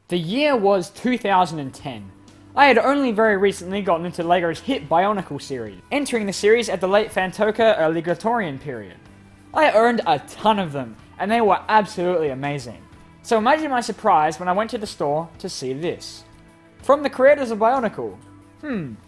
The year was 2010. I had only very recently gotten into LEGO's hit Bionicle series, entering the series at the late Fantoka early Glatorian period. I owned a ton of them, and they were absolutely amazing. So imagine my surprise when I went to the store to see this. From the creators of Bionicle.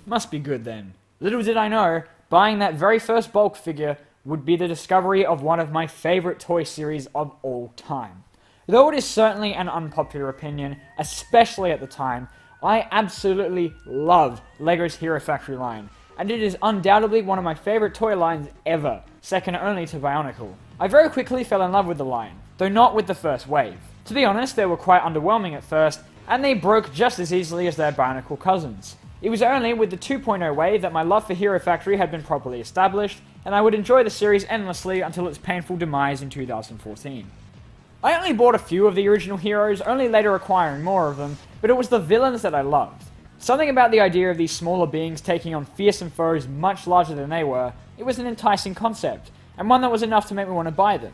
Must be good then. Little did I know, buying that very first bulk figure would be the discovery of one of my favorite toy series of all time. Though it is certainly an unpopular opinion, especially at the time, I absolutely love LEGO's Hero Factory line, and it is undoubtedly one of my favorite toy lines ever, second only to Bionicle. I very quickly fell in love with the line, though not with the first wave. To be honest, they were quite underwhelming at first, and they broke just as easily as their Bionicle cousins. It was only with the 2.0 wave that my love for Hero Factory had been properly established, and I would enjoy the series endlessly until its painful demise in 2014. I only bought a few of the original heroes, only later acquiring more of them, but it was the villains that I loved. Something about the idea of these smaller beings taking on fearsome foes much larger than they were, it was an enticing concept, and one that was enough to make me want to buy them.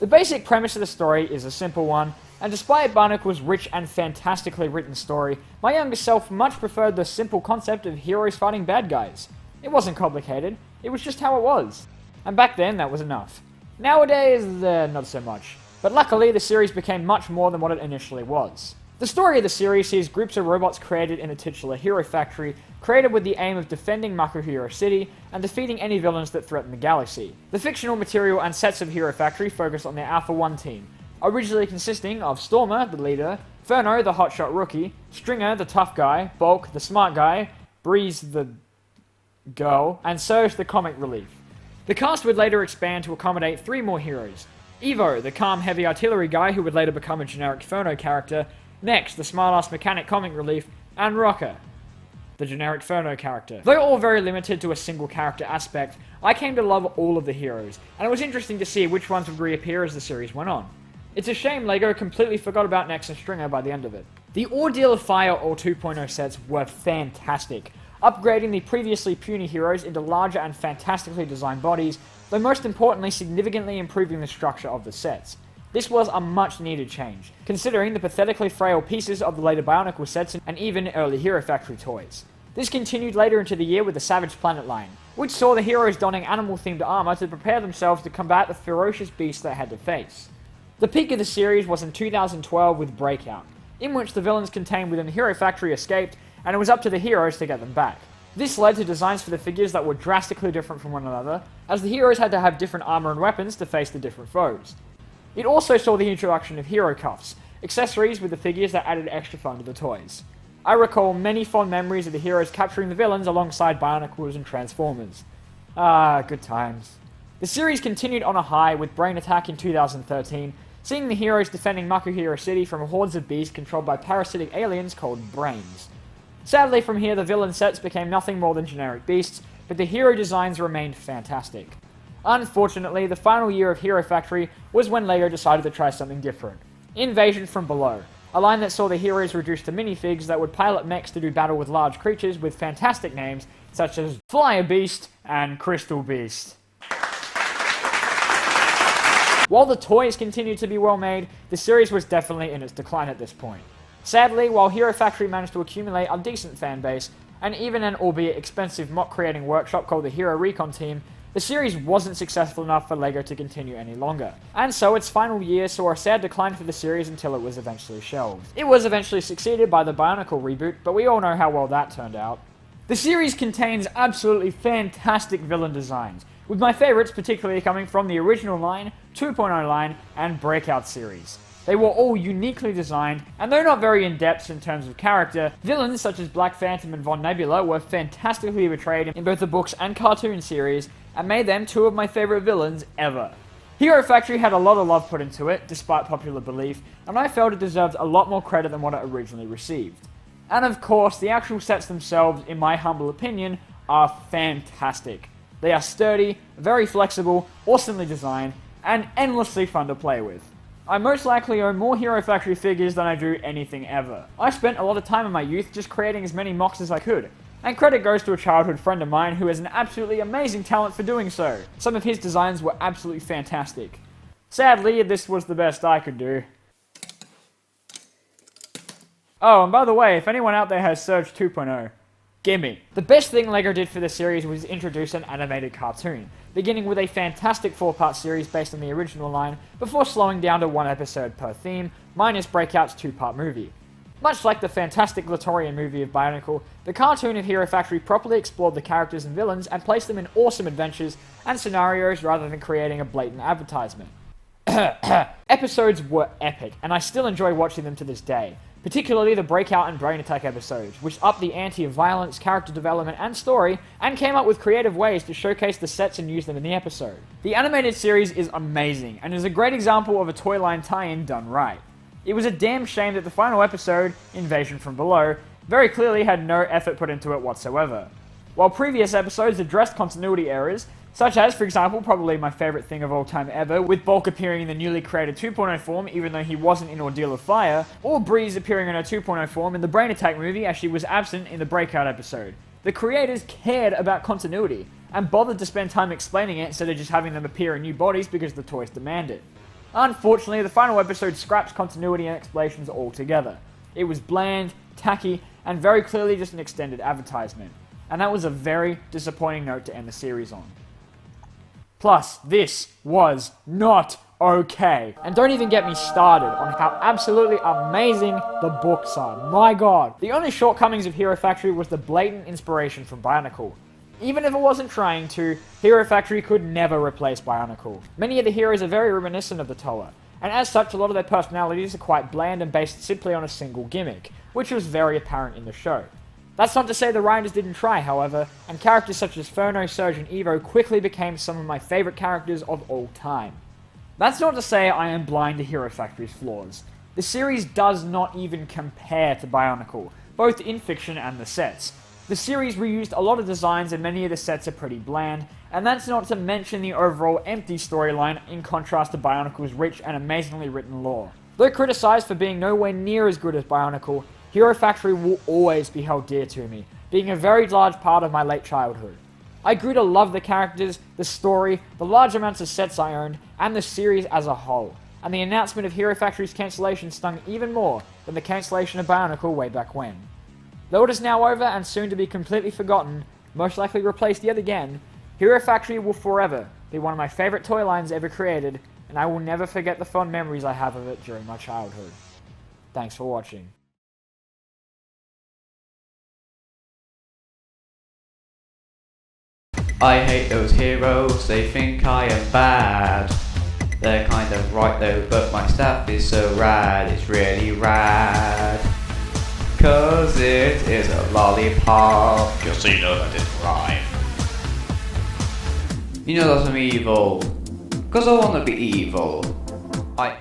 The basic premise of the story is a simple one, and despite Bionicle's rich and fantastically written story, my younger self much preferred the simple concept of heroes fighting bad guys. It wasn't complicated, it was just how it was. And back then, that was enough. Nowadays, not so much. But luckily, the series became much more than what it initially was. The story of the series sees groups of robots created in a titular Hero Factory, created with the aim of defending Makuhiro City and defeating any villains that threaten the galaxy. The fictional material and sets of Hero Factory focus on the Alpha 1 team, originally consisting of Stormer, the leader, Ferno, the hotshot rookie, Stringer, the tough guy, Bulk, the smart guy, Breeze, the girl, and Surge, the comic relief. The cast would later expand to accommodate 3 more heroes. Evo, the calm heavy artillery guy who would later become a generic Ferno character, Next, the smart-ass mechanic comic relief, and Rocker, the generic Ferno character. Though all very limited to a single character aspect, I came to love all of the heroes, and it was interesting to see which ones would reappear as the series went on. It's a shame LEGO completely forgot about Next and Stringer by the end of it. The Ordeal of Fire or 2.0 sets were fantastic, upgrading the previously puny heroes into larger and fantastically designed bodies, though most importantly significantly improving the structure of the sets. This was a much needed change, considering the pathetically frail pieces of the later Bionicle sets and even early Hero Factory toys. This continued later into the year with the Savage Planet line, which saw the heroes donning animal-themed armor to prepare themselves to combat the ferocious beasts they had to face. The peak of the series was in 2012 with Breakout, in which the villains contained within the Hero Factory escaped, and it was up to the heroes to get them back. This led to designs for the figures that were drastically different from one another, as the heroes had to have different armor and weapons to face the different foes. It also saw the introduction of hero cuffs, accessories with the figures that added extra fun to the toys. I recall many fond memories of the heroes capturing the villains alongside Bionicles and Transformers. Good times. The series continued on a high with Brain Attack in 2013, seeing the heroes defending Makuhiro City from hordes of beasts controlled by parasitic aliens called Brains. Sadly, from here the villain sets became nothing more than generic beasts, but the hero designs remained fantastic. Unfortunately, the final year of Hero Factory was when LEGO decided to try something different. Invasion from Below, a line that saw the heroes reduced to minifigs that would pilot mechs to do battle with large creatures with fantastic names such as Flyer Beast and Crystal Beast. While the toys continued to be well made, the series was definitely in its decline at this point. Sadly, while Hero Factory managed to accumulate a decent fan base, and even an albeit expensive mock creating workshop called the Hero Recon Team, the series wasn't successful enough for LEGO to continue any longer, and so its final year saw a sad decline for the series until it was eventually shelved. It was eventually succeeded by the Bionicle reboot, but we all know how well that turned out. The series contains absolutely fantastic villain designs, with my favourites particularly coming from the original line, 2.0 line, and Breakout series. They were all uniquely designed, and though not very in-depth in terms of character, villains such as Black Phantom and Von Nebula were fantastically portrayed in both the books and cartoon series, and made them 2 of my favourite villains ever. Hero Factory had a lot of love put into it, despite popular belief, and I felt it deserved a lot more credit than what it originally received. And of course, the actual sets themselves, in my humble opinion, are fantastic. They are sturdy, very flexible, awesomely designed, and endlessly fun to play with. I most likely own more Hero Factory figures than I do anything ever. I spent a lot of time in my youth just creating as many mocks as I could, and credit goes to a childhood friend of mine who has an absolutely amazing talent for doing so. Some of his designs were absolutely fantastic. Sadly, this was the best I could do. Oh, and by the way, if anyone out there has Surge 2.0, gimme. The best thing LEGO did for the series was introduce an animated cartoon, beginning with a fantastic 4-part series based on the original line, before slowing down to 1 episode per theme, minus Breakout's 2-part movie. Much like the fantastic Glatorian movie of Bionicle, the cartoon of Hero Factory properly explored the characters and villains and placed them in awesome adventures and scenarios rather than creating a blatant advertisement. Episodes were epic, and I still enjoy watching them to this day. Particularly the Breakout and Brain Attack episodes, which upped the ante of violence, character development, and story, and came up with creative ways to showcase the sets and use them in the episode. The animated series is amazing, and is a great example of a toy line tie-in done right. It was a damn shame that the final episode, Invasion from Below, very clearly had no effort put into it whatsoever. While previous episodes addressed continuity errors, such as, for example, probably my favourite thing of all time ever, with Bulk appearing in the newly created 2.0 form even though he wasn't in Ordeal of Fire, or Breeze appearing in her 2.0 form in the Brain Attack movie as she was absent in the Breakout episode. The creators cared about continuity, and bothered to spend time explaining it instead of just having them appear in new bodies because the toys demand it. Unfortunately, the final episode scraps continuity and explanations altogether. It was bland, tacky, and very clearly just an extended advertisement. And that was a very disappointing note to end the series on. Plus, this was not okay. And don't even get me started on how absolutely amazing the books are. My god. The only shortcomings of Hero Factory was the blatant inspiration from Bionicle. Even if it wasn't trying to, Hero Factory could never replace Bionicle. Many of the heroes are very reminiscent of the Toa, and as such a lot of their personalities are quite bland and based simply on a single gimmick, which was very apparent in the show. That's not to say the writers didn't try, however, and characters such as Furno, Surge, and Evo quickly became some of my favourite characters of all time. That's not to say I am blind to Hero Factory's flaws. The series does not even compare to Bionicle, both in fiction and the sets. The series reused a lot of designs and many of the sets are pretty bland, and that's not to mention the overall empty storyline in contrast to Bionicle's rich and amazingly written lore. Though criticised for being nowhere near as good as Bionicle, Hero Factory will always be held dear to me, being a very large part of my late childhood. I grew to love the characters, the story, the large amounts of sets I owned, and the series as a whole, and the announcement of Hero Factory's cancellation stung even more than the cancellation of Bionicle way back when. Though it is now over and soon to be completely forgotten, most likely replaced yet again, Hero Factory will forever be one of my favourite toy lines ever created, and I will never forget the fond memories I have of it during my childhood. Thanks for watching. I hate those heroes, they think I am bad. They're kind of right though, but my stuff is so rad, it's really rad. Cause it is a lollipop, just so you know that it's rhyme. You know that I'm evil, cause I wanna be evil. I hate